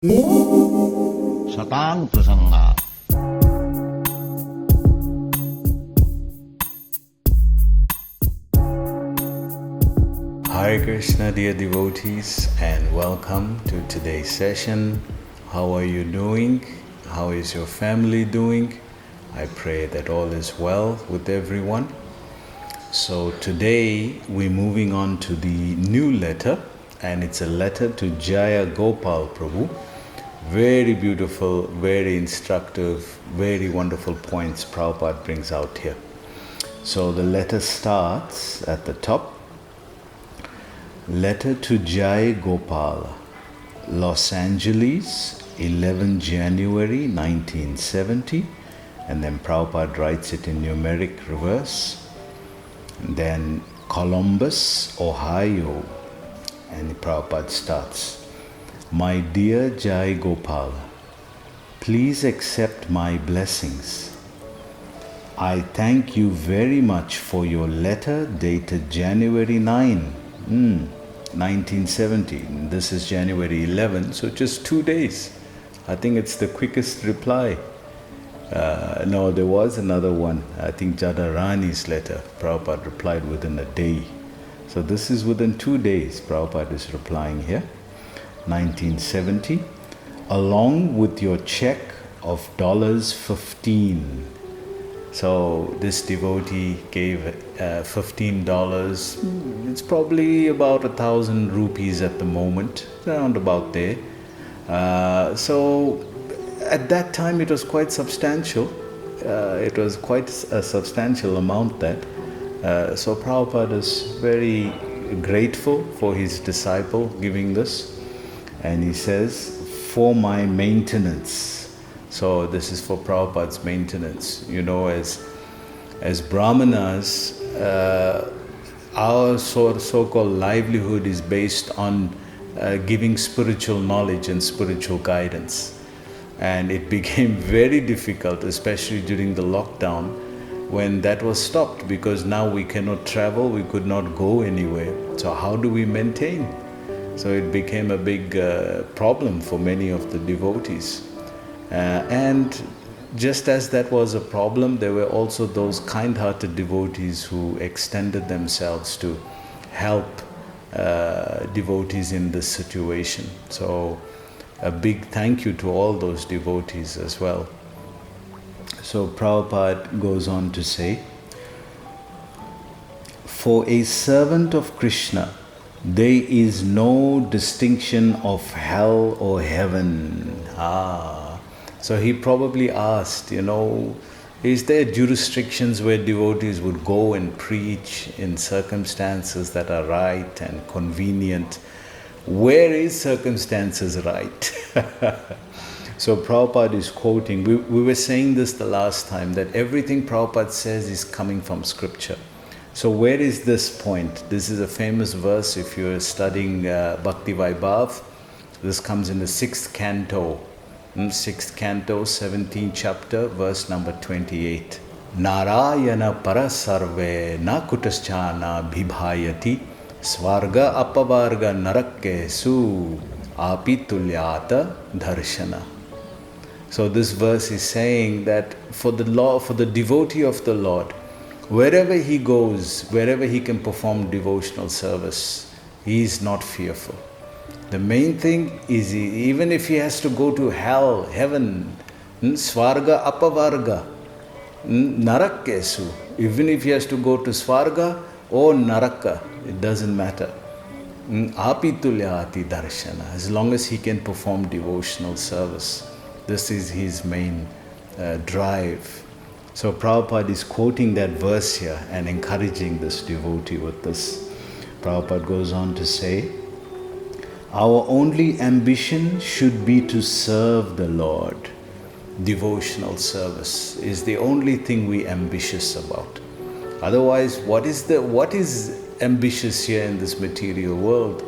Satang Prasanga. Hare Krishna, dear devotees, and welcome to today's session. How are you doing? How is your family doing? I pray that all is well with everyone. So today we're moving on to the new letter, and it's a letter to Jaya Gopal Prabhu. Very beautiful, very instructive, very wonderful points Prabhupada brings out here. So the letter starts at the top. Letter to Jaya Gopal, Los Angeles, 11 January 1970. And then Prabhupada writes it in numeric reverse. And then Columbus, Ohio. And Prabhupada starts. My dear Jai Gopal, please accept my blessings. I thank you very much for your letter dated January 9, 1970. This is January 11, so just 2 days. I think it's the quickest reply. No, there was another one. I think Jadharani's letter. Prabhupada replied within a day. So this is within 2 days. Prabhupada is replying here. 1970, along with your check of $15. So this devotee gave $15. It's probably about 1,000 rupees at the moment, around about there. So at that time it was quite substantial. It was quite a substantial amount that. So Prabhupada is very grateful for his disciple giving this. And he says, for my maintenance. So this is for Prabhupada's maintenance. You know, as Brahmanas, our so-called livelihood is based on giving spiritual knowledge and spiritual guidance. And it became very difficult, especially during the lockdown, when that was stopped, because now we cannot travel, we could not go anywhere. So how do we maintain? So it became a big problem for many of the devotees. And just as that was a problem, there were also those kind-hearted devotees who extended themselves to help devotees in this situation. So a big thank you to all those devotees as well. So Prabhupada goes on to say, for a servant of Krishna, there is no distinction of hell or heaven. So he probably asked, is there jurisdictions where devotees would go and preach in circumstances that are right and convenient? Where is circumstances right? So Prabhupada is quoting, we were saying this the last time, that everything Prabhupada says is coming from scripture. So where is this point? This is a famous verse if you're studying Bhakti Vaibhav. This comes in the 6th canto. 6th canto, 17th chapter, verse number 28. Narayana parasarve na kutaschana bhibhayati svarga apavarga narakke su apitulyata dharshana. So this verse is saying that for the devotee of the Lord, wherever he goes, wherever he can perform devotional service, he is not fearful. The main thing is, even if he has to go to hell, heaven, svarga, apavarga, narakkesu, even if he has to go to svarga or naraka, it doesn't matter. Apitulyati darshana, as long as he can perform devotional service. This is his main drive. So Prabhupada is quoting that verse here and encouraging this devotee with this. Prabhupada goes on to say, our only ambition should be to serve the Lord. Devotional service is the only thing we ambitious about. Otherwise, what is ambitious here in this material world?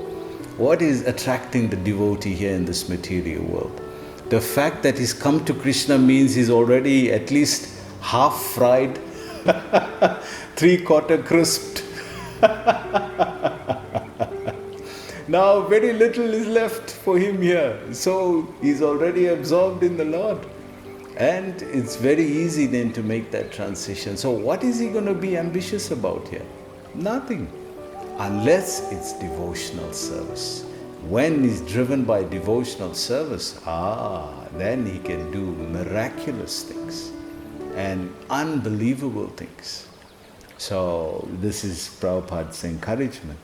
What is attracting the devotee here in this material world? The fact that he's come to Krishna means he's already at least half fried, 3/4 crisped. Now very little is left for him here. So he's already absorbed in the Lord. And it's very easy then to make that transition. So what is he going to be ambitious about here? Nothing. Unless it's devotional service. When he's driven by devotional service, then he can do miraculous things and unbelievable things. So this is Prabhupada's encouragement.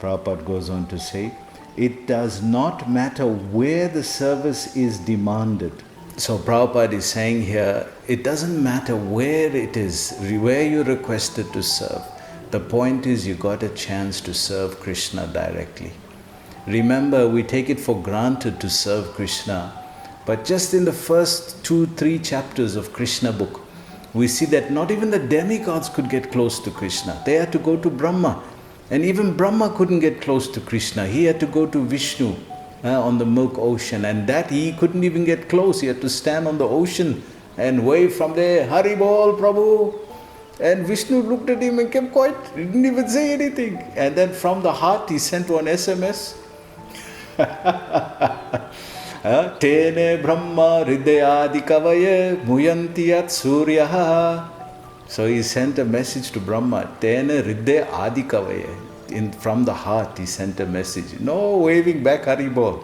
Prabhupada goes on to say, it does not matter where the service is demanded. So Prabhupada is saying here, it doesn't matter where it is, where you're requested to serve. The point is you got a chance to serve Krishna directly. Remember, we take it for granted to serve Krishna, but just in the first 2-3 chapters of Krishna book, we see that not even the demigods could get close to Krishna. They had to go to Brahma. And even Brahma couldn't get close to Krishna. He had to go to Vishnu on the milk ocean. And that he couldn't even get close. He had to stand on the ocean and wave from there, Hari Bol, Prabhu. And Vishnu looked at him and kept quiet. He didn't even say anything. And then from the heart he sent one SMS. Tene Brahma Hridayadi Kavaye Muyantiyat Suryaha. So he sent a message to Brahma. Tene Hridaya Adi Kavaye. From the heart he sent a message. No waving back Haribol.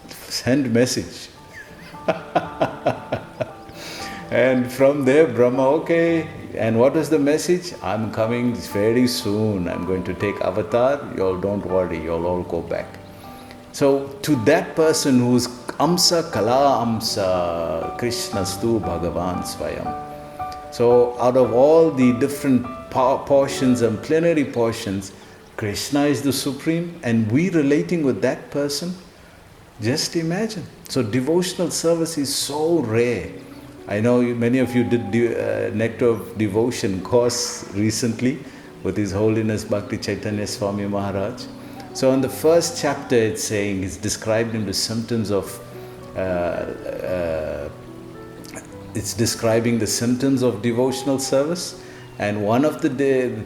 Send message. And from there Brahma, okay. And what was the message? I'm coming very soon. I'm going to take avatar. You all don't worry. You all go back. So to that person who's Amsa Kala Amsa Krishnastu Bhagavan Swayam. So out of all the different portions and plenary portions, Krishna is the supreme and we relating with that person, just imagine. So devotional service is so rare. I know many of you did Nectar of Devotion course recently with His Holiness Bhakti Chaitanya Swami Maharaj. So in the first chapter it's saying, it's describing the symptoms of it's describing the symptoms of devotional service, and one of the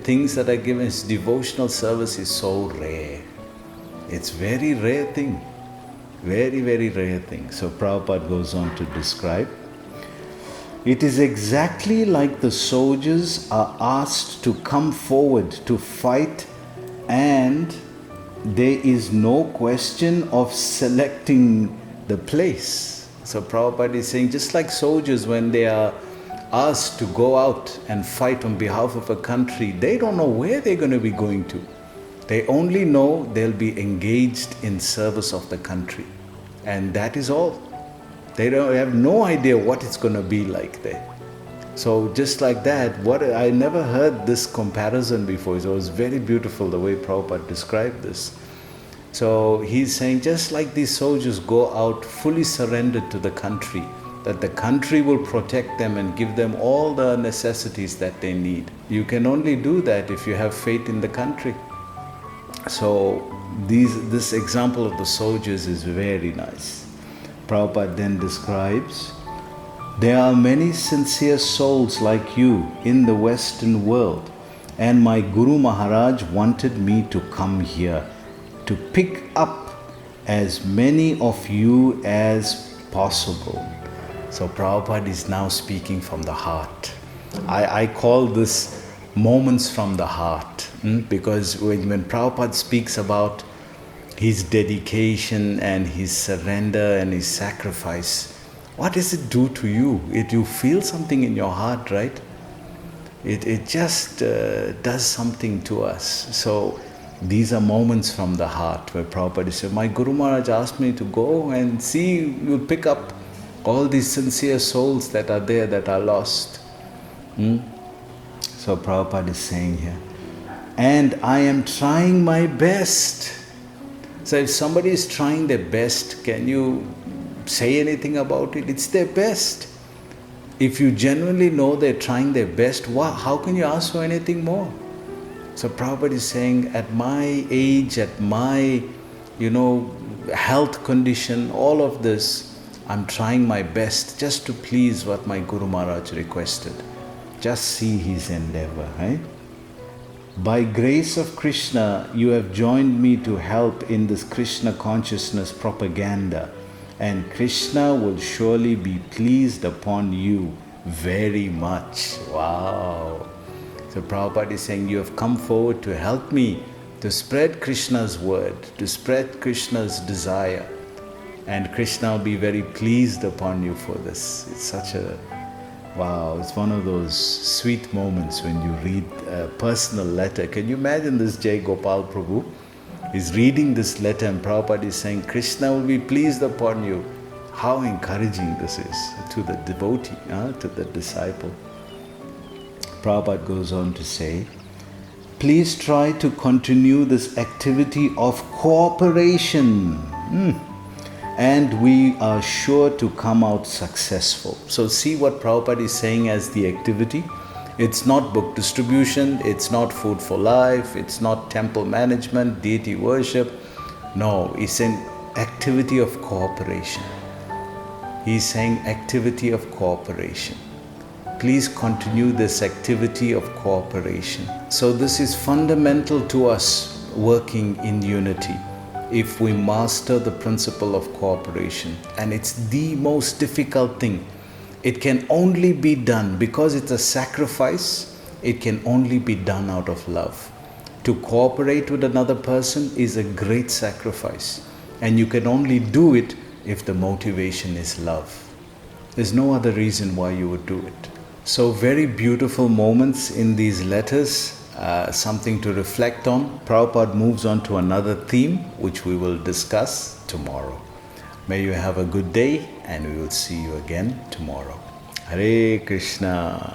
things that are given is devotional service is so rare. It's very rare thing. Very, very rare thing. So Prabhupada goes on to describe, it is exactly like the soldiers are asked to come forward to fight, and there is no question of selecting the place. So Prabhupada is saying, just like soldiers when they are asked to go out and fight on behalf of a country, they don't know where they're going to be going to. They only know they'll be engaged in service of the country. And that is all. They have no idea what it's going to be like there. So just like that, I never heard this comparison before. So it was very beautiful the way Prabhupada described this. So he's saying, just like these soldiers go out fully surrendered to the country, that the country will protect them and give them all the necessities that they need. You can only do that if you have faith in the country. So this example of the soldiers is very nice. Prabhupada then describes, there are many sincere souls like you in the Western world, and my Guru Maharaj wanted me to come here to pick up as many of you as possible. So Prabhupada is now speaking from the heart. I call this moments from the heart, because when Prabhupada speaks about his dedication and his surrender and his sacrifice, what does it do to you? You feel something in your heart, right? It just does something to us. So these are moments from the heart where Prabhupada said, my Guru Maharaj asked me to go and see, you'll pick up all these sincere souls that are there that are lost. So Prabhupada is saying here, and I am trying my best. So if somebody is trying their best, can you say anything about it? It's their best. If you genuinely know they're trying their best, how can you ask for anything more? So Prabhupada is saying, at my age, at my, health condition, all of this, I'm trying my best just to please what my Guru Maharaj requested. Just see his endeavor, right? By grace of Krishna, you have joined me to help in this Krishna consciousness propaganda, and Krishna will surely be pleased upon you very much. Wow. So Prabhupada is saying, you have come forward to help me to spread Krishna's word, to spread Krishna's desire, and Krishna will be very pleased upon you for this. It's such a wow, it's one of those sweet moments when you read a personal letter. Can you imagine this Jaya Gopal Prabhu is reading this letter and Prabhupada is saying, Krishna will be pleased upon you. How encouraging this is to the devotee, to the disciple. Prabhupada goes on to say, please try to continue this activity of cooperation. And we are sure to come out successful. So see what Prabhupada is saying as the activity. It's not book distribution, it's not food for life, it's not temple management, deity worship. No, it's an activity of cooperation. He's saying activity of cooperation. Please continue this activity of cooperation. So this is fundamental to us working in unity. If we master the principle of cooperation, and it's the most difficult thing. It can only be done because it's a sacrifice. It can only be done out of love. To cooperate with another person is a great sacrifice, and you can only do it if the motivation is love. There's no other reason why you would do it. So very beautiful moments in these letters. Something to reflect on. Prabhupada moves on to another theme which we will discuss tomorrow. May you have a good day and we will see you again tomorrow. Hare Krishna.